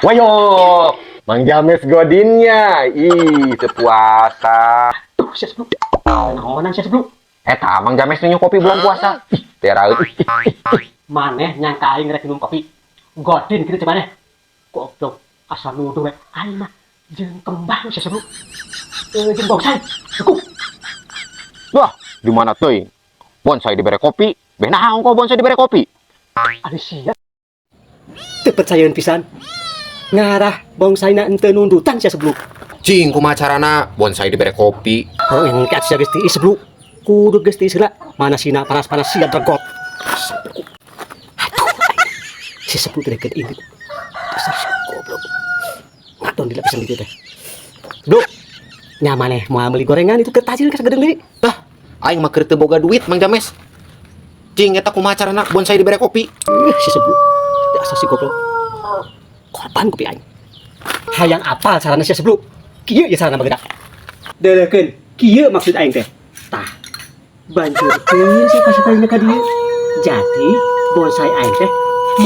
Wayo, Mang James Godinnya. Ih, sepuasa. Tuh, sia sebelum. Naonan sia sebelum. Mang James nyu kopi bulan puasa. Ih, teraeu. Maneh nyangka aing rek minum kopi. Godin kitu teh maneh. Goblok, asal nuduh we. Aing mah jeung kembang sia sebelum. Jeung bonsai. Cukup. Wah, di mana teuing? Bonsai dibere kopi. Beh naon kok bonsai dibere kopi? Ada sia. Teu percayaan pisan. Ngarah bonsai-na ente nundutan sia sebelum. Cing kumaha carana bonsai dibere kopi? Oh, yang kat sia geus tiis sebelum. Kudu geus tiis heula. Mana sina panas-panas sia dregot. Aduh. Si sebelum teh gede ini. Dasar goblok. Ngadon di lapisan ditu teh. Duh. Nyaman mau beli gorengan itu ketajil ka sagedeng deui. Tah, aing mah keur teu boga duit Mang James. Cing eta kumaha carana bonsai dibere kopi? Si sebelum. Dasar si goblok. Korban kopi aing. Hayang apal carana sia sebelum. Kieu ya carana bagedak. Deulekeun, kieu maksud aing teh. Tah. Banjurkeun si pasipalina ka dieu. Jadi bonsai aing teh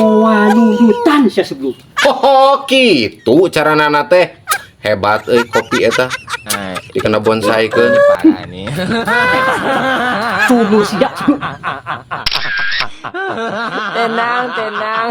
moal nundutan sia sebelum. Oh, kitu caranana teh. Hebat euy kopi eta. Dikena bonsaikeun. Parah nih. Tunggu siap sebelum. Tenang, tenang.